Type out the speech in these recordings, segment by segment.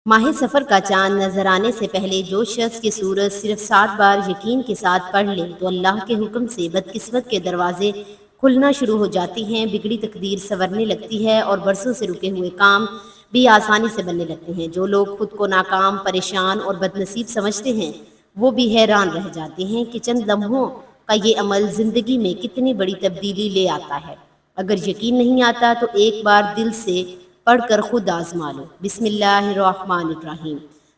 ماہ سفر کا چاند نظر آنے سے پہلے جو شخص کی سورج صرف 7 بار یقین کے ساتھ پڑھ لے تو اللہ کے حکم سے بدقسمت کے دروازے کھلنا شروع ہو جاتی ہیں، بگڑی تقدیر سنورنے لگتی ہے اور برسوں سے رکے ہوئے کام بھی آسانی سے بننے لگتے ہیں۔ جو لوگ خود کو ناکام، پریشان اور بد نصیب سمجھتے ہیں وہ بھی حیران رہ جاتے ہیں کہ چند لمحوں کا یہ عمل زندگی میں کتنی بڑی تبدیلی لے آتا ہے۔ اگر یقین نہیں آتا تو ایک بار دل سے پڑھ کر خود آزما لو۔ بسم اللہ الرحمن الرحیم۔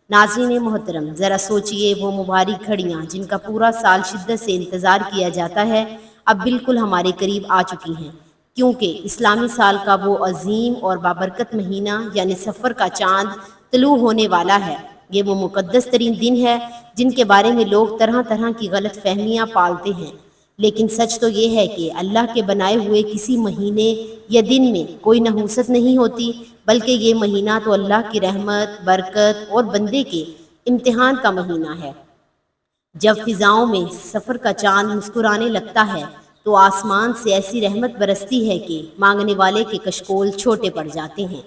ناظرین محترم، ذرا سوچئے وہ مبارک گھڑیاں جن کا پورا سال شدت سے انتظار کیا جاتا ہے اب بالکل ہمارے قریب آ چکی ہیں، کیونکہ اسلامی سال کا وہ عظیم اور بابرکت مہینہ یعنی سفر کا چاند طلوع ہونے والا ہے۔ یہ وہ مقدس ترین دن ہے جن کے بارے میں لوگ طرح طرح کی غلط فہمیاں پالتے ہیں، لیکن سچ تو یہ ہے کہ اللہ کے بنائے ہوئے کسی مہینے یا دن میں کوئی نحوست نہیں ہوتی، بلکہ یہ مہینہ تو اللہ کی رحمت، برکت اور بندے کے امتحان کا مہینہ ہے۔ جب فضاؤں میں سفر کا چاند مسکرانے لگتا ہے تو آسمان سے ایسی رحمت برستی ہے کہ مانگنے والے کے کشکول چھوٹے پڑ جاتے ہیں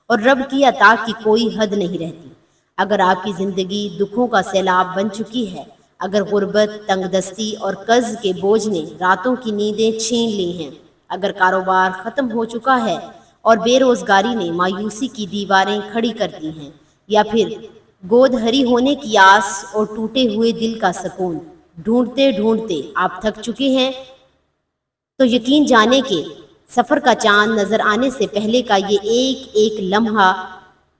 اور رب کی عطا کی کوئی حد نہیں رہتی۔ اگر آپ کی زندگی دکھوں کا سیلاب بن چکی ہے، اگر غربت، تنگ دستی اور قرض کے بوجھ نے راتوں کی نیندیں چھین لی ہیں، اگر کاروبار ختم ہو چکا ہے اور بے روزگاری نے مایوسی کی دیواریں کھڑی کر دی ہیں، یا پھر گود ہری ہونے کی آس اور ٹوٹے ہوئے دل کا سکون ڈھونڈتے ڈھونڈتے آپ تھک چکے ہیں، تو یقین جانے کہ سفر کا چاند نظر آنے سے پہلے کا یہ ایک ایک لمحہ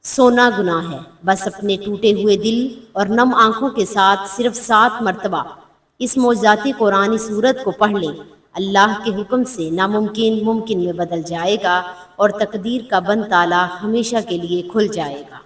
سونا گناہ ہے۔ بس اپنے ٹوٹے ہوئے دل اور نم آنکھوں کے ساتھ صرف 7 مرتبہ اس معجزاتی قرآنی سورت کو پڑھ لیں، اللہ کے حکم سے ناممکن ممکن میں بدل جائے گا اور تقدیر کا بند تالا ہمیشہ کے لیے کھل جائے گا۔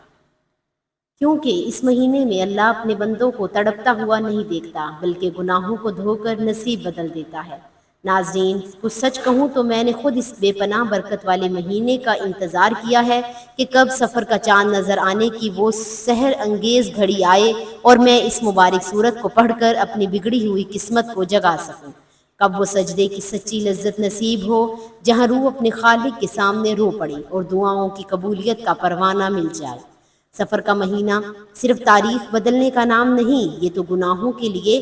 کیونکہ اس مہینے میں اللہ اپنے بندوں کو تڑپتا ہوا نہیں دیکھتا، بلکہ گناہوں کو دھو کر نصیب بدل دیتا ہے۔ ناظرین، کچھ سچ کہوں تو میں نے خود اس بے پناہ برکت والے مہینے کا انتظار کیا ہے کہ کب سفر کا چاند نظر آنے کی وہ سحر انگیز گھڑی آئے اور میں اس مبارک سورت کو پڑھ کر اپنی بگڑی ہوئی قسمت کو جگا سکوں۔ کب وہ سجدے کی سچی لذت نصیب ہو جہاں روح اپنے خالق کے سامنے رو پڑے اور دعاؤں کی قبولیت کا پروانہ مل جائے۔ سفر کا مہینہ صرف تاریخ بدلنے کا نام نہیں، یہ تو گناہوں کے لیے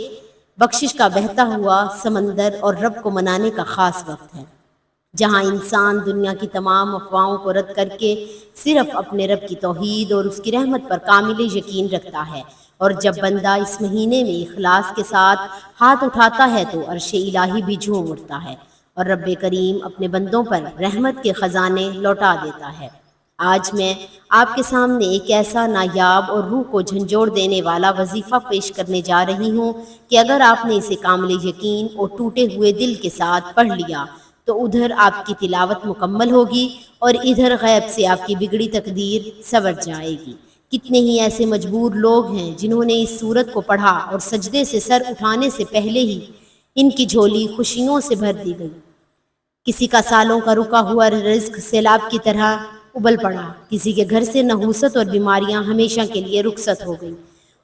بخشش کا بہتا ہوا سمندر اور رب کو منانے کا خاص وقت ہے، جہاں انسان دنیا کی تمام افواہوں کو رد کر کے صرف اپنے رب کی توحید اور اس کی رحمت پر کامل یقین رکھتا ہے۔ اور جب بندہ اس مہینے میں اخلاص کے ساتھ ہاتھ اٹھاتا ہے تو عرش الہی بھی جھوم اٹھتا ہے اور رب کریم اپنے بندوں پر رحمت کے خزانے لوٹا دیتا ہے۔ آج میں آپ کے سامنے ایک ایسا نایاب اور روح کو جھنجھوڑ دینے والا وظیفہ پیش کرنے جا رہی ہوں کہ اگر آپ نے اسے کامل یقین اور ٹوٹے ہوئے دل کے ساتھ پڑھ لیا تو ادھر آپ کی تلاوت مکمل ہوگی اور ادھر غیب سے آپ کی بگڑی تقدیر سنور جائے گی۔ کتنے ہی ایسے مجبور لوگ ہیں جنہوں نے اس سورت کو پڑھا اور سجدے سے سر اٹھانے سے پہلے ہی ان کی جھولی خوشیوں سے بھر دی گئی۔ کسی کا سالوں کا رکا ہوا رزق سیلاب کی طرح ابل پڑا، کسی کے گھر سے نحوست اور بیماریاں ہمیشہ کے لیے رخصت ہو گئیں،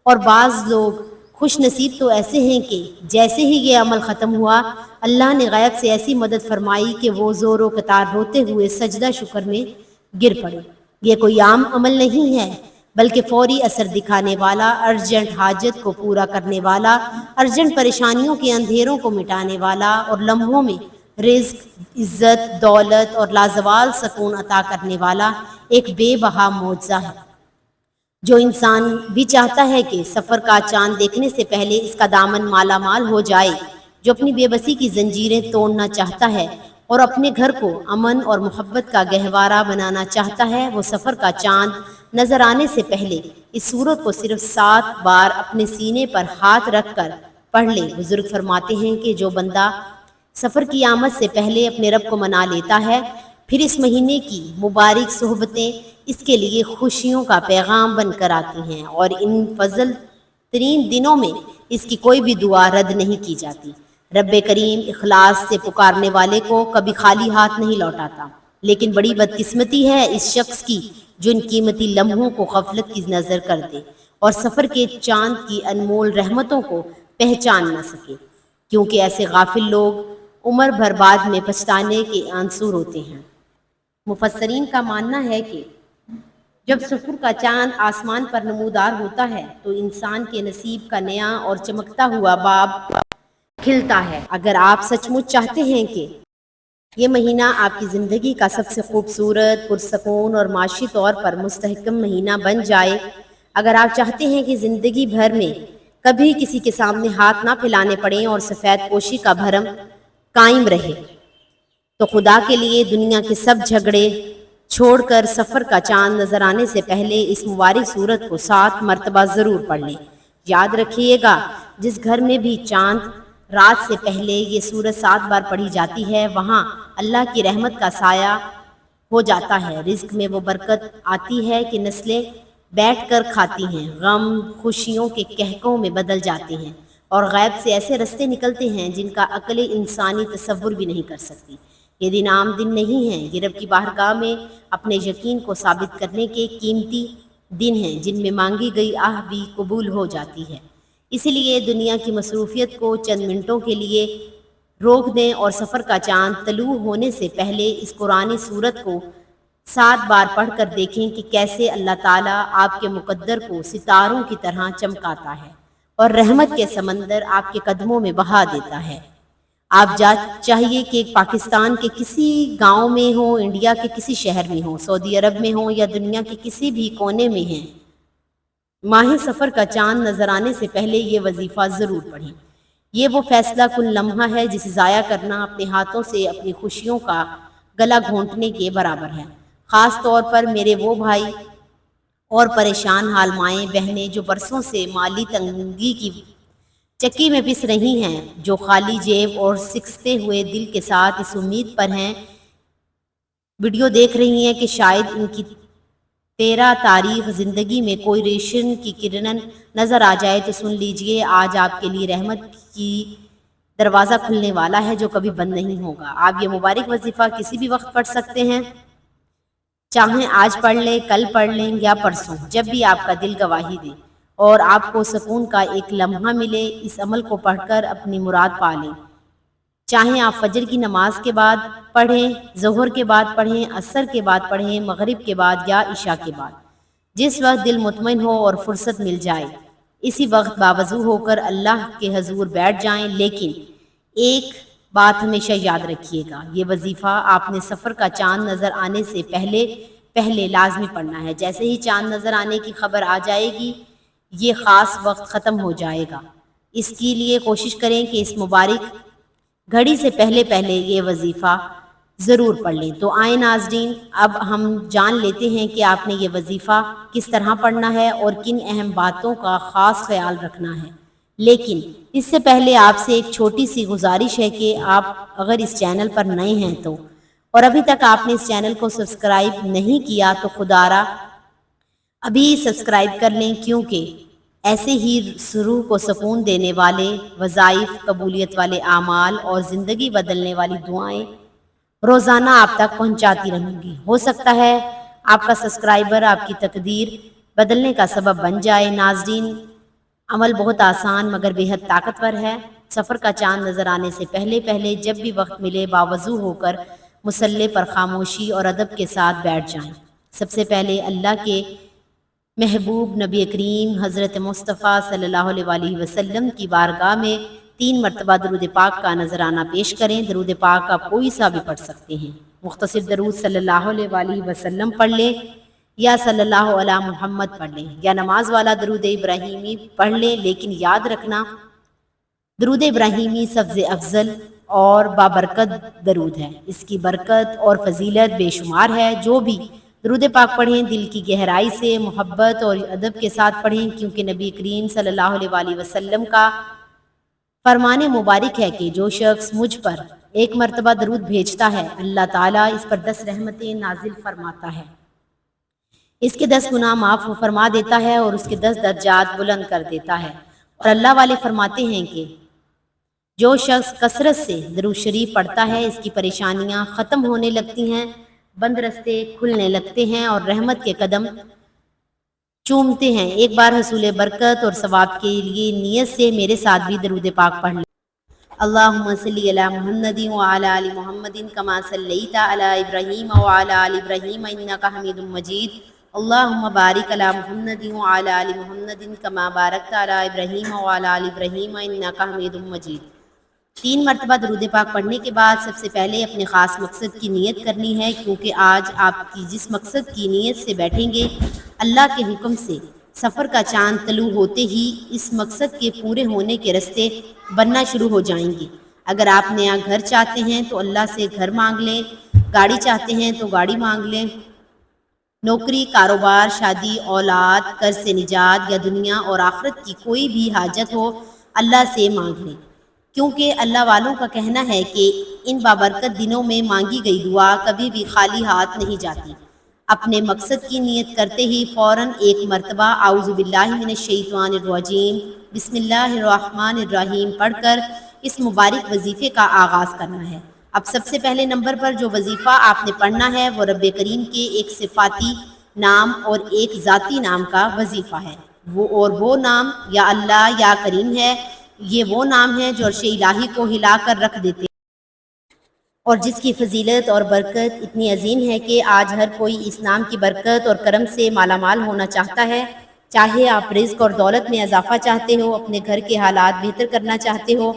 اور بعض لوگ خوش نصیب تو ایسے ہیں کہ جیسے ہی یہ عمل ختم ہوا اللہ نے غیب سے ایسی مدد فرمائی کہ وہ زور و قطار روتے ہوئے سجدہ شکر میں گر پڑے۔ یہ کوئی عام عمل نہیں ہے بلکہ فوری اثر دکھانے والا، ارجنٹ حاجت کو پورا کرنے والا، ارجنٹ پریشانیوں کے اندھیروں کو مٹانے والا اور لمحوں میں رزق، عزت، دولت اور لازوال سکون عطا کرنے والا ایک بے بہا معجزہ ہے۔ جو انسان بھی چاہتا ہے کہ سفر کا چاند دیکھنے سے پہلے اس کا دامن مالا مال ہو جائے، جو اپنی بے بسی کی زنجیریں توڑنا چاہتا ہے اور اپنے گھر کو امن اور محبت کا گہوارہ بنانا چاہتا ہے، وہ سفر کا چاند نظر آنے سے پہلے اس سورت کو صرف 7 بار اپنے سینے پر ہاتھ رکھ کر پڑھ لے۔ بزرگ فرماتے ہیں کہ جو بندہ سفر کی آمد سے پہلے اپنے رب کو منا لیتا ہے، پھر اس مہینے کی مبارک صحبتیں اس کے لیے خوشیوں کا پیغام بن کر آتی ہیں اور ان فضل ترین دنوں میں اس کی کوئی بھی دعا رد نہیں کی جاتی۔ رب کریم اخلاص سے پکارنے والے کو کبھی خالی ہاتھ نہیں لوٹاتا، لیکن بڑی بدقسمتی ہے اس شخص کی جو ان قیمتی لمحوں کو غفلت کی نظر کر دے اور سفر کے چاند کی انمول رحمتوں کو پہچان نہ سکے، کیونکہ ایسے غافل لوگ عمر بھر بعد میں پچھتانے کے آنسو روتے ہیں۔ مفسرین کا ماننا ہے کہ جب سحر کا چاند آسمان پر نمودار ہوتا ہے تو انسان کے نصیب کا نیا اور چمکتا ہوا باب کھلتا ہے۔ اگر آپ سچ مچ چاہتے ہیں کہ یہ مہینہ آپ کی زندگی کا سب سے خوبصورت، پرسکون اور معاشی طور پر مستحکم مہینہ بن جائے، اگر آپ چاہتے ہیں کہ زندگی بھر میں کبھی کسی کے سامنے ہاتھ نہ پھیلانے پڑیں اور سفید پوشی کا بھرم قائم رہے، تو خدا کے لیے دنیا کے سب جھگڑے چھوڑ کر سفر کا چاند نظر آنے سے پہلے اس مبارک سورت کو 7 مرتبہ ضرور پڑھ لیں۔ یاد رکھیے گا، جس گھر میں بھی چاند رات سے پہلے یہ سورت 7 بار پڑھی جاتی ہے، وہاں اللہ کی رحمت کا سایہ ہو جاتا ہے، رزق میں وہ برکت آتی ہے کہ نسلیں بیٹھ کر کھاتی ہیں، غم خوشیوں کے قہقہوں میں بدل جاتے ہیں، اور غیب سے ایسے رستے نکلتے ہیں جن کا عقل انسانی تصور بھی نہیں کر سکتی۔ یہ دن عام دن نہیں ہیں، یہ رب کی بارگاہ میں اپنے یقین کو ثابت کرنے کے قیمتی دن ہیں جن میں مانگی گئی آہ بھی قبول ہو جاتی ہے۔ اسی لیے دنیا کی مصروفیت کو چند منٹوں کے لیے روک دیں اور سفر کا چاند طلوع ہونے سے پہلے اس قرآنی سورت کو 7 بار پڑھ کر دیکھیں کہ کیسے اللہ تعالیٰ آپ کے مقدر کو ستاروں کی طرح چمکاتا ہے اور رحمت کے سمندر آپ کے قدموں میں بہا دیتا ہے۔ آپ چاہیے کہ پاکستان کے کسی گاؤں میں ہوں، انڈیا کے کسی شہر میں ہوں، سعودی عرب میں ہوں یا دنیا کے کسی بھی کونے میں ہیں، ماہ سفر کا چاند نظر آنے سے پہلے یہ وظیفہ ضرور پڑھیں۔ یہ وہ فیصلہ کن لمحہ ہے جسے ضائع کرنا اپنے ہاتھوں سے اپنی خوشیوں کا گلا گھونٹنے کے برابر ہے۔ خاص طور پر میرے وہ بھائی اور پریشان حال مائیں بہنیں جو برسوں سے مالی تنگی کی چکی میں پس رہی ہیں، جو خالی جیب اور سکستے ہوئے دل کے ساتھ اس امید پر ہیں، ویڈیو دیکھ رہی ہیں کہ شاید ان کی 13 تاریخ زندگی میں کوئی ریشن کی کرن نظر آ جائے، تو سن لیجئے آج آپ کے لیے رحمت کی دروازہ کھلنے والا ہے جو کبھی بند نہیں ہوگا۔ آپ یہ مبارک وظیفہ کسی بھی وقت پڑھ سکتے ہیں، چاہیں آج پڑھ لیں، کل پڑھ لیں یا پرسوں، جب بھی آپ کا دل گواہی دے اور آپ کو سکون کا ایک لمحہ ملے، اس عمل کو پڑھ کر اپنی مراد پا لیں۔ چاہیں آپ فجر کی نماز کے بعد پڑھیں، ظہر کے بعد پڑھیں، عصر کے بعد پڑھیں، مغرب کے بعد یا عشاء کے بعد، جس وقت دل مطمئن ہو اور فرصت مل جائے، اسی وقت باوضو ہو کر اللہ کے حضور بیٹھ جائیں۔ لیکن ایک بات ہمیشہ یاد رکھیے گا، یہ وظیفہ آپ نے سفر کا چاند نظر آنے سے پہلے لازمی پڑھنا ہے۔ جیسے ہی چاند نظر آنے کی خبر آ جائے گی، یہ خاص وقت ختم ہو جائے گا۔ اس کے لیے کوشش کریں کہ اس مبارک گھڑی سے پہلے یہ وظیفہ ضرور پڑھ لیں۔ تو آئیں ناظرین، اب ہم جان لیتے ہیں کہ آپ نے یہ وظیفہ کس طرح پڑھنا ہے اور کن اہم باتوں کا خاص خیال رکھنا ہے۔ لیکن اس سے پہلے آپ سے ایک چھوٹی سی گزارش ہے کہ آپ اگر اس چینل پر نئے ہیں تو اور ابھی تک آپ نے اس چینل کو سبسکرائب نہیں کیا تو خدارا ابھی سبسکرائب کر لیں، کیونکہ ایسے ہی روح کو سکون دینے والے وظائف، قبولیت والے اعمال اور زندگی بدلنے والی دعائیں روزانہ آپ تک پہنچاتی رہوں گی۔ ہو سکتا ہے آپ کا سبسکرائبر آپ کی تقدیر بدلنے کا سبب بن جائے۔ ناظرین، عمل بہت آسان مگر بے حد طاقتور ہے۔ سفر کا چاند نظر آنے سے پہلے جب بھی وقت ملے باوضو ہو کر مصلی پر خاموشی اور ادب کے ساتھ بیٹھ جائیں۔ سب سے پہلے اللہ کے محبوب نبی کریم حضرت مصطفیٰ صلی اللہ علیہ وسلم کی بارگاہ میں 3 مرتبہ درود پاک کا نذرانہ پیش کریں۔ درود پاک آپ کوئی سا بھی پڑھ سکتے ہیں، مختصر درود صلی اللہ علیہ وسلم پڑھ لیں یا صلی اللہ علی محمد پڑھ لیں یا نماز والا درود ابراہیمی پڑھ لیں، لیکن یاد رکھنا درود ابراہیمی سب سے افضل اور بابرکت درود ہے، اس کی برکت اور فضیلت بے شمار ہے۔ جو بھی درود پاک پڑھیں دل کی گہرائی سے محبت اور ادب کے ساتھ پڑھیں، کیونکہ نبی کریم صلی اللہ علیہ وسلم کا فرمان مبارک ہے کہ جو شخص مجھ پر 1 مرتبہ درود بھیجتا ہے، اللہ تعالیٰ اس پر 10 رحمتیں نازل فرماتا ہے، اس کے 10 گناہ معاف فرما دیتا ہے اور اس کے 10 درجات بلند کر دیتا ہے۔ اور اللہ والے فرماتے ہیں کہ جو شخص کثرت سے درود شریف پڑھتا ہے، اس کی پریشانیاں ختم ہونے لگتی ہیں، بند رستے کھلنے لگتے ہیں اور رحمت کے قدم چومتے ہیں۔ ایک بار حصول برکت اور ثواب کے لیے نیت سے میرے ساتھ بھی درود پاک پڑھ لیں۔ اللہم صلی علی محمد وعلی آل محمد کما صلیت علی ابراہیم وعلی آل ابراہیم انک حمید مجید۔ اللہم بارک علی محمد وعلی آل محمد کما بارکت علی ابراہیم وعلی آل ابراہیم انک حمید مجید۔ 3 مرتبہ درود پاک پڑھنے کے بعد سب سے پہلے اپنے خاص مقصد کی نیت کرنی ہے، کیونکہ آج آپ کی جس مقصد کی نیت سے بیٹھیں گے، اللہ کے حکم سے سفر کا چاند طلوع ہوتے ہی اس مقصد کے پورے ہونے کے راستے بننا شروع ہو جائیں گے۔ اگر آپ نیا گھر چاہتے ہیں تو اللہ سے گھر مانگ لیں، گاڑی چاہتے ہیں تو گاڑی مانگ لیں، نوکری، کاروبار، شادی، اولاد، قرض سے نجات یا دنیا اور آخرت کی کوئی بھی حاجت ہو، اللہ سے مانگ لیں، کیونکہ اللہ والوں کا کہنا ہے کہ ان بابرکت دنوں میں مانگی گئی دعا کبھی بھی خالی ہاتھ نہیں جاتی۔ اپنے مقصد کی نیت کرتے ہی فوراً 1 مرتبہ اعوذ باللہ من الشیطان الرجیم بسم اللہ الرحمن الرحیم پڑھ کر اس مبارک وظیفے کا آغاز کرنا ہے۔ اب سب سے پہلے نمبر پر جو وظیفہ آپ نے پڑھنا ہے وہ رب کریم کے ایک صفاتی نام اور ایک ذاتی نام کا وظیفہ ہے۔ وہ نام یا اللہ یا کریم ہے۔ یہ وہ نام ہے جو عرش الہی کو ہلا کر رکھ دیتے ہیں اور جس کی فضیلت اور برکت اتنی عظیم ہے کہ آج ہر کوئی اس نام کی برکت اور کرم سے مالا مال ہونا چاہتا ہے۔ چاہے آپ رزق اور دولت میں اضافہ چاہتے ہو، اپنے گھر کے حالات بہتر کرنا چاہتے ہو،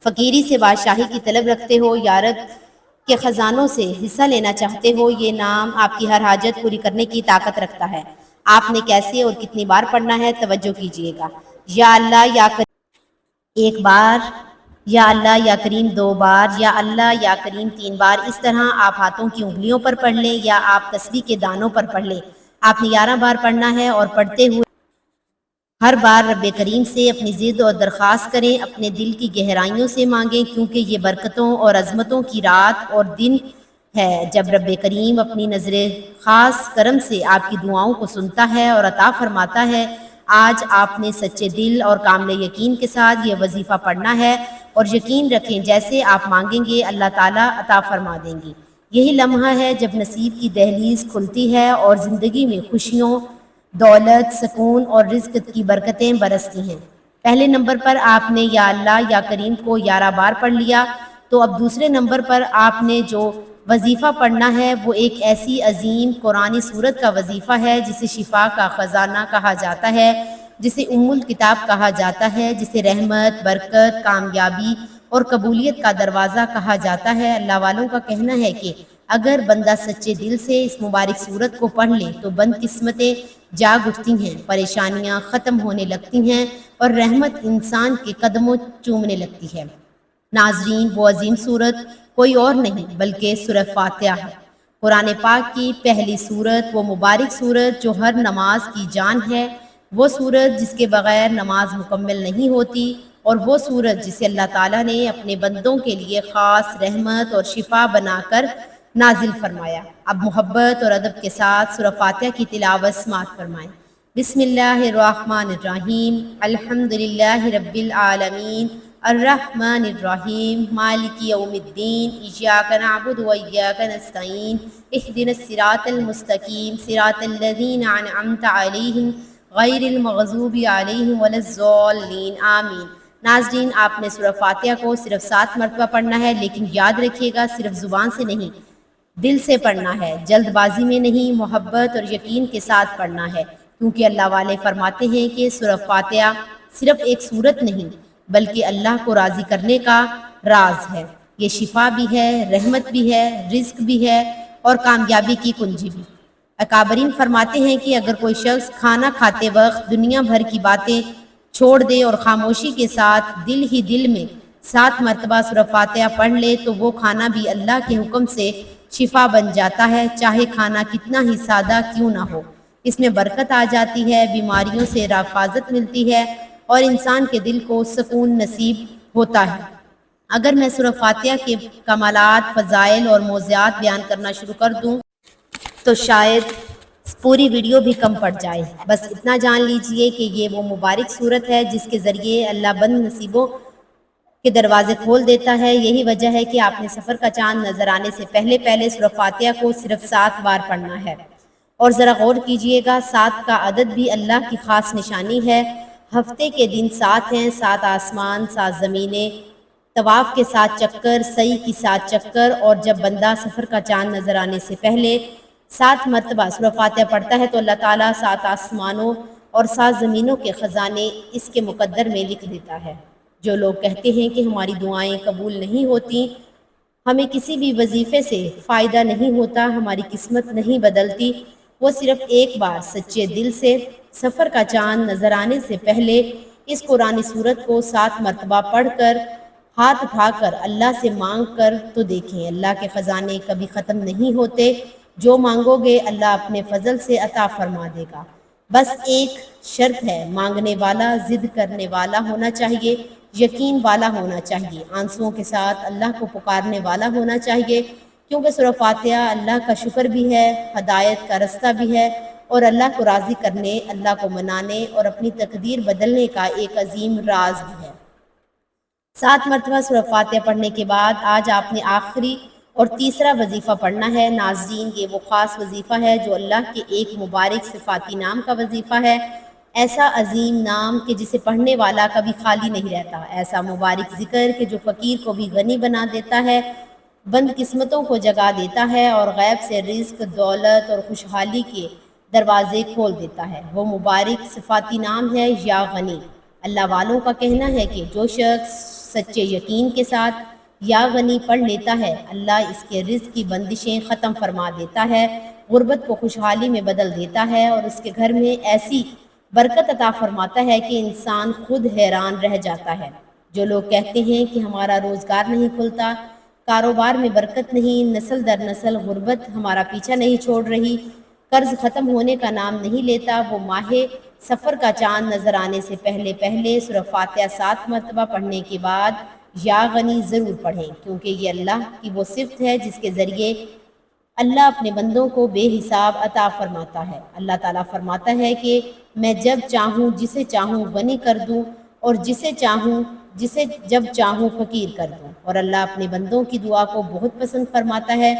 فقیری سے بادشاہی کی طلب رکھتے ہو یا رب کے خزانوں سے حصہ لینا چاہتے ہو، یہ نام آپ کی ہر حاجت پوری کرنے کی طاقت رکھتا ہے۔ آپ نے کیسے اور کتنی بار پڑھنا ہے، توجہ کیجئے گا۔ یا اللہ یا کریم 1 بار، یا اللہ یا کریم 2 بار، یا اللہ یا کریم 3 بار۔ اس طرح آپ ہاتھوں کی انگلیوں پر پڑھ لیں یا آپ تسبیح کے دانوں پر پڑھ لیں۔ آپ نے 11 بار پڑھنا ہے اور پڑھتے ہوئے ہر بار رب کریم سے اپنی ضد اور درخواست کریں، اپنے دل کی گہرائیوں سے مانگیں، کیونکہ یہ برکتوں اور عظمتوں کی رات اور دن ہے جب رب کریم اپنی نظر خاص کرم سے آپ کی دعاؤں کو سنتا ہے اور عطا فرماتا ہے۔ آج آپ نے سچے دل اور کامل یقین کے ساتھ یہ وظیفہ پڑھنا ہے اور یقین رکھیں جیسے آپ مانگیں گے اللہ تعالیٰ عطا فرما دیں گے۔ یہی لمحہ ہے جب نصیب کی دہلیز کھلتی ہے اور زندگی میں خوشیوں، دولت، سکون اور رزق کی برکتیں برستی ہیں۔ پہلے نمبر پر آپ نے یا اللہ یا کریم کو 11 بار پڑھ لیا، تو اب دوسرے نمبر پر آپ نے جو وظیفہ پڑھنا ہے وہ ایک ایسی عظیم قرآنی سورت کا وظیفہ ہے جسے شفا کا خزانہ کہا جاتا ہے، جسے الکتاب کہا جاتا ہے، جسے رحمت، برکت، کامیابی اور قبولیت کا دروازہ کہا جاتا ہے۔ اللہ والوں کا کہنا ہے کہ اگر بندہ سچے دل سے اس مبارک سورت کو پڑھ لے تو بد قسمتیں جاگ اٹھتی ہیں، پریشانیاں ختم ہونے لگتی ہیں اور رحمت انسان کے قدموں چومنے لگتی ہے۔ ناظرین، وہ عظیم سورت کوئی اور نہیں بلکہ سورہ فاتحہ ہے، قرآن پاک کی پہلی سورت، وہ مبارک سورت جو ہر نماز کی جان ہے، وہ سورت جس کے بغیر نماز مکمل نہیں ہوتی، اور وہ سورت جسے اللہ تعالیٰ نے اپنے بندوں کے لیے خاص رحمت اور شفا بنا کر نازل فرمایا۔ اب محبت اور ادب کے ساتھ سورہ فاتحہ کی تلاوت سماعت فرمائیں۔ بسم اللہ الرحمن الرحیم، الحمدللہ رب العالمین، الرحمن الرحیم، مالک یوم الدین، ایاک نعبد و ایاک نستعین، اہدنا الصراط المستقیم، صراط الذین انعمت علیہم غیر المغضوب علیہم ولا الضالین، آمین۔ ناظرین، آپ نے سورہ فاتحہ کو صرف 7 مرتبہ پڑھنا ہے، لیکن یاد رکھیے گا صرف زبان سے نہیں، دل سے پڑھنا ہے، جلد بازی میں نہیں، محبت اور یقین کے ساتھ پڑھنا ہے، کیونکہ اللہ والے فرماتے ہیں کہ سورہ فاتحہ صرف ایک سورت نہیں بلکہ اللہ کو راضی کرنے کا راز ہے۔ یہ شفا بھی ہے، رحمت بھی ہے، رزق بھی ہے اور کامیابی کی کنجی بھی۔ اکابرین فرماتے ہیں کہ اگر کوئی شخص کھانا کھاتے وقت دنیا بھر کی باتیں چھوڑ دے اور خاموشی کے ساتھ دل ہی دل میں 7 مرتبہ سورہ فاتحہ پڑھ لے تو وہ کھانا بھی اللہ کے حکم سے شفا بن جاتا ہے، چاہے کھانا کتنا ہی سادہ کیوں نہ ہو۔ اس میں برکت آ جاتی ہے، بیماریوں سے حفاظت ملتی ہے اور انسان کے دل کو سکون نصیب ہوتا ہے۔ اگر میں سورہ فاتحہ کے کمالات، فضائل اور موضوعات بیان کرنا شروع کر دوں تو شاید پوری ویڈیو بھی کم پڑ جائے۔ بس اتنا جان لیجئے کہ یہ وہ مبارک سورت ہے جس کے ذریعے اللہ بند نصیبوں کے دروازے کھول دیتا ہے۔ یہی وجہ ہے کہ آپ نے سفر کا چاند نظر آنے سے پہلے سورہ فاتحہ کو صرف 7 بار پڑھنا ہے۔ اور ذرا غور کیجئے گا، 7 کا عدد بھی اللہ کی خاص نشانی ہے۔ ہفتے کے دن 7 ہیں، 7 آسمان، 7 زمینیں، طواف کے 7 چکر، سعی کی 7 چکر، اور جب بندہ سفر کا چاند نظر آنے سے پہلے 7 مرتبہ سورہ فاتحہ پڑھتا ہے تو اللہ تعالیٰ 7 آسمانوں اور 7 زمینوں کے خزانے اس کے مقدر میں لکھ دیتا ہے۔ جو لوگ کہتے ہیں کہ ہماری دعائیں قبول نہیں ہوتی، ہمیں کسی بھی وظیفے سے فائدہ نہیں ہوتا، ہماری قسمت نہیں بدلتی، وہ صرف ایک بار سچے دل سے سفر کا چاند نظر آنے سے پہلے اس قرآنی سورت کو 7 مرتبہ پڑھ کر ہاتھ اٹھا کر اللہ سے مانگ کر تو دیکھیں۔ اللہ کے خزانے کبھی ختم نہیں ہوتے، جو مانگو گے اللہ اپنے فضل سے عطا فرما دے گا۔ بس ایک شرط ہے، مانگنے والا ضد کرنے والا ہونا چاہیے، یقین والا ہونا چاہیے، آنسوؤں کے ساتھ اللہ کو پکارنے والا ہونا چاہیے، کیونکہ سورہ فاتحہ اللہ کا شکر بھی ہے، ہدایت کا رستہ بھی ہے، اور اللہ کو راضی کرنے، اللہ کو منانے اور اپنی تقدیر بدلنے کا ایک عظیم راز بھی ہے۔ 7 مرتبہ سورہ فاتحہ پڑھنے کے بعد آج آپ نے آخری اور تیسرا وظیفہ پڑھنا ہے۔ ناظرین، یہ وہ خاص وظیفہ ہے جو اللہ کے ایک مبارک صفاتی نام کا وظیفہ ہے، ایسا عظیم نام کہ جسے پڑھنے والا کبھی خالی نہیں رہتا، ایسا مبارک ذکر کہ جو فقیر کو بھی غنی بنا دیتا ہے، بند قسمتوں کو جگا دیتا ہے اور غیب سے رزق، دولت اور خوشحالی کے دروازے کھول دیتا ہے۔ وہ مبارک صفاتی نام ہے یا غنی۔ اللہ والوں کا کہنا ہے کہ جو شخص سچے یقین کے ساتھ یا غنی پڑھ لیتا ہے، اللہ اس کے رزق کی بندشیں ختم فرما دیتا ہے، غربت کو خوشحالی میں بدل دیتا ہے اور اس کے گھر میں ایسی برکت عطا فرماتا ہے کہ انسان خود حیران رہ جاتا ہے۔ جو لوگ کہتے ہیں کہ ہمارا روزگار نہیں کھلتا، کاروبار میں برکت نہیں، نسل در نسل غربت ہمارا پیچھا نہیں چھوڑ رہی، قرض ختم ہونے کا نام نہیں لیتا، وہ ماہ سفر کا چاند نظر آنے سے پہلے سورہ فاتحہ 7 مرتبہ پڑھنے کے بعد یا غنی ضرور پڑھیں، کیونکہ یہ اللہ کی وہ صفت ہے جس کے ذریعے اللہ اپنے بندوں کو بے حساب عطا فرماتا ہے۔ اللہ تعالیٰ فرماتا ہے کہ میں جب چاہوں جسے چاہوں غنی کر دوں اور جسے جب چاہوں فقیر کر دوں، اور اللہ اپنے بندوں کی دعا کو بہت پسند فرماتا ہے۔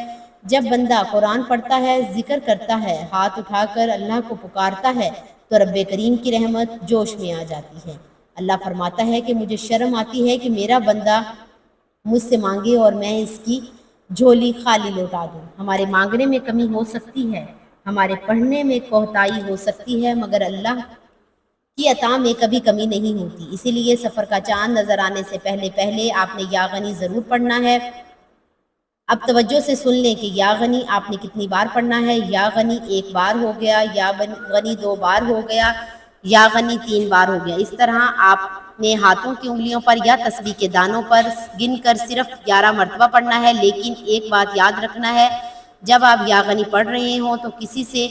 جب بندہ قرآن پڑھتا ہے، ذکر کرتا ہے، ہاتھ اٹھا کر اللہ کو پکارتا ہے تو رب کریم کی رحمت جوش میں آ جاتی ہے۔ اللہ فرماتا ہے کہ مجھے شرم آتی ہے کہ میرا بندہ مجھ سے مانگے اور میں اس کی جھولی خالی لوٹا دوں۔ ہمارے مانگنے میں کمی ہو سکتی ہے، ہمارے پڑھنے میں کوتاہی ہو سکتی ہے، مگر اللہ کی عطا میں کبھی کمی نہیں ہوتی۔ اسی لیے سفر کا چاند نظر آنے سے پہلے آپ نے یا غنی ضرور پڑھنا ہے۔ اب توجہ سے سن لیں کہ یا غنی آپ نے کتنی بار پڑھنا ہے۔ یا غنی 1 بار ہو گیا، یا غنی 2 بار ہو گیا، یا غنی 3 بار ہو گیا۔ اس طرح آپ نے ہاتھوں کی انگلیوں پر یا تسبیح کے دانوں پر گن کر صرف 11 مرتبہ پڑھنا ہے، لیکن ایک بات یاد رکھنا ہے، جب آپ یا غنی پڑھ رہے ہوں تو کسی سے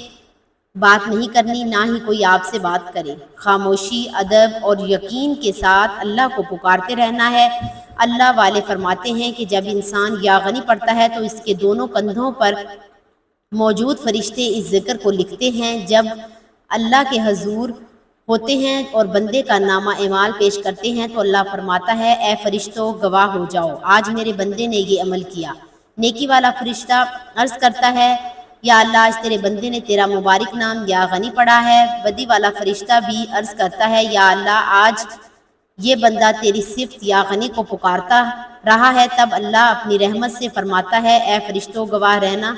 بات نہیں کرنی، نہ ہی کوئی آپ سے بات کرے۔ خاموشی، ادب اور یقین کے ساتھ اللہ کو پکارتے رہنا ہے۔ اللہ والے فرماتے ہیں کہ جب انسان یا غنی پڑھتا ہے تو اس کے دونوں کندھوں پر موجود فرشتے اس ذکر کو لکھتے ہیں۔ جب اللہ کے حضور ہوتے ہیں اور بندے کا نامہ اعمال پیش کرتے ہیں تو اللہ فرماتا ہے، اے فرشتوں گواہ ہو جاؤ، آج میرے بندے نے یہ عمل کیا۔ نیکی والا فرشتہ عرض کرتا ہے، یا اللہ آج تیرے بندے نے تیرا مبارک نام یا غنی پڑھا ہے۔ بدی والا فرشتہ بھی عرض کرتا ہے، یا اللہ آج یہ بندہ تیری صفت یا غنی کو پکارتا رہا ہے۔ تب اللہ اپنی رحمت سے فرماتا ہے، اے فرشتوں گواہ رہنا،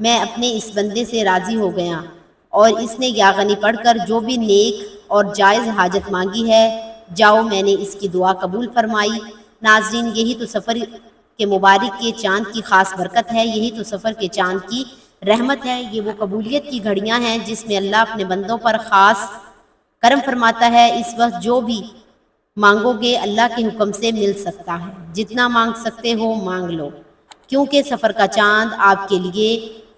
میں اپنے اس بندے سے راضی ہو گیا اور اس نے یا غنی پڑھ کر جو بھی نیک اور جائز حاجت مانگی ہے، جاؤ میں نے اس کی دعا قبول فرمائی۔ ناظرین، یہی تو سفر کے مبارک کے چاند کی خاص برکت ہے، یہی تو سفر کے چاند کی رحمت ہے۔ یہ وہ قبولیت کی گھڑیاں ہیں جس میں اللہ اپنے بندوں پر خاص کرم فرماتا ہے۔ اس وقت جو بھی مانگو گے اللہ کے حکم سے مل سکتا ہے، جتنا مانگ سکتے ہو مانگ لو، کیونکہ سفر کا چاند آپ کے لیے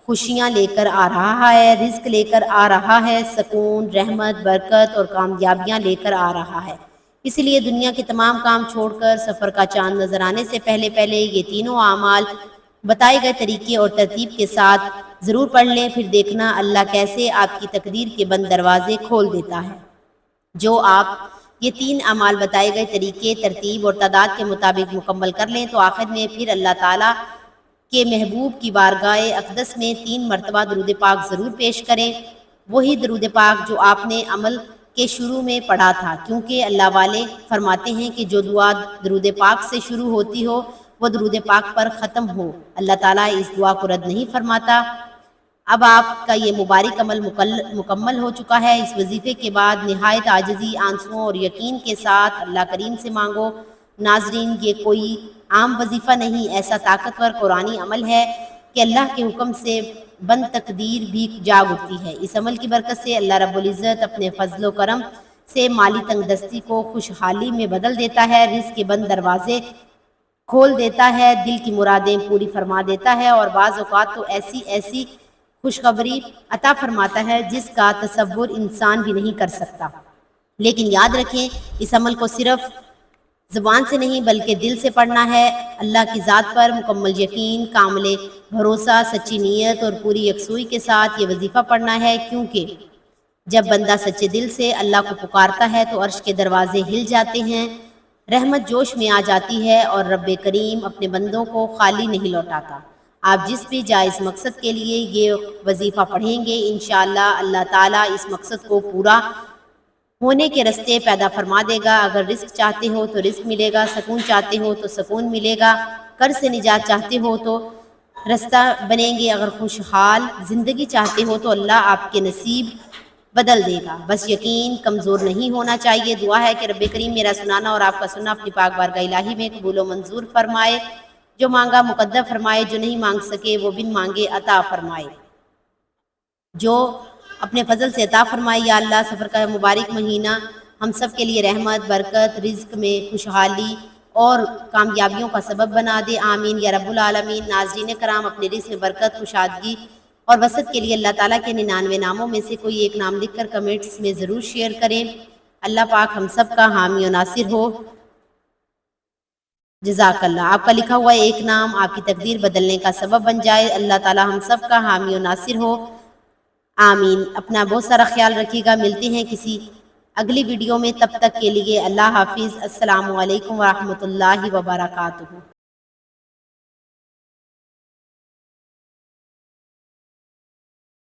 خوشیاں لے کر آ رہا ہے، رزق لے کر آ رہا ہے، سکون، رحمت، برکت اور کامیابیاں لے کر آ رہا ہے۔ اسی لیے دنیا کے تمام کام چھوڑ کر سفر کا چاند نظر آنے سے پہلے یہ تینوں اعمال بتائے گئے طریقے اور ترتیب کے ساتھ ضرور پڑھ لیں، پھر دیکھنا اللہ کیسے آپ کی تقدیر کے بند دروازے کھول دیتا ہے۔ جو آپ یہ 3 اعمال بتائے گئے طریقے، ترتیب اور تعداد کے مطابق مکمل کر لیں تو آخر میں پھر اللہ تعالیٰ کے محبوب کی بارگاہ اقدس میں 3 مرتبہ درود پاک ضرور پیش کریں، وہی درود پاک جو آپ نے عمل کے شروع میں پڑھا تھا، کیونکہ اللہ والے فرماتے ہیں کہ جو دعا درود پاک سے شروع ہوتی ہو وہ درود پاک پر ختم ہو، اللہ تعالیٰ اس دعا کو رد نہیں فرماتا۔ اب آپ کا یہ مبارک عمل مکمل ہو چکا ہے۔ اس وظیفے کے بعد نہایت عاجزی، آنسوؤں اور یقین کے ساتھ اللہ کریم سے مانگو۔ ناظرین، یہ کوئی عام وظیفہ نہیں، ایسا طاقتور قرآنی عمل ہے کہ اللہ کے حکم سے بند تقدیر بھی جاگ اٹھتی ہے۔ اس عمل کی برکت سے اللہ رب العزت اپنے فضل و کرم سے مالی تنگ دستی کو خوشحالی میں بدل دیتا ہے، رزق کے بند دروازے کھول دیتا ہے، دل کی مرادیں پوری فرما دیتا ہے، اور بعض اوقات تو ایسی خوشخبری عطا فرماتا ہے جس کا تصور انسان بھی نہیں کر سکتا۔ لیکن یاد رکھیں، اس عمل کو صرف زبان سے نہیں بلکہ دل سے پڑھنا ہے۔ اللہ کی ذات پر مکمل یقین، کامل بھروسہ، سچی نیت اور پوری یکسوئی کے ساتھ یہ وظیفہ پڑھنا ہے، کیونکہ جب بندہ سچے دل سے اللہ کو پکارتا ہے تو عرش کے دروازے ہل جاتے ہیں، رحمت جوش میں آ جاتی ہے، اور رب کریم اپنے بندوں کو خالی نہیں لوٹاتا۔ آپ جس بھی جائز مقصد کے لیے یہ وظیفہ پڑھیں گے، انشاءاللہ اللہ تعالیٰ اس مقصد کو پورا ہونے کے راستے پیدا فرما دے گا۔ اگر رزق چاہتے ہو تو رزق ملے گا، سکون چاہتے ہو تو سکون ملے گا، قرض سے نجات چاہتے ہو تو راستہ بنیں گے، اگر خوشحال زندگی چاہتے ہو تو اللہ آپ کے نصیب بدل دے گا۔ بس یقین کمزور نہیں ہونا چاہیے۔ دعا ہے کہ رب کریم میرا سنانا اور آپ کا سننا اپنی پاک بارگاہ الہی میں قبول و منظور فرمائے، جو مانگا مقدر فرمائے، جو نہیں مانگ سکے وہ بن مانگے عطا فرمائے، جو اپنے فضل سے عطا فرمائے۔ یا اللہ، سفر کا مبارک مہینہ ہم سب کے لیے رحمت، برکت، رزق میں خوشحالی اور کامیابیوں کا سبب بنا دے، آمین یا رب العالمین۔ ناظرین کرام، اپنے رزق میں برکت، خوشادگی اور وسعت کے لیے اللہ تعالیٰ کے 99 ناموں میں سے کوئی ایک نام لکھ کر کمنٹس میں ضرور شیئر کریں۔ اللہ پاک ہم سب کا حامی و ناصر ہو۔ جزاک اللہ۔ آپ کا لکھا ہوا ایک نام آپ کی تقدیر بدلنے کا سبب بن جائے۔ اللہ تعالیٰ ہم سب کا حامی و ناصر ہو، آمین۔ اپنا بہت سارا خیال رکھیے گا۔ ملتے ہیں کسی اگلی ویڈیو میں، تب تک کے لیے اللہ حافظ۔ السلام علیکم ورحمۃ اللہ وبرکاتہ۔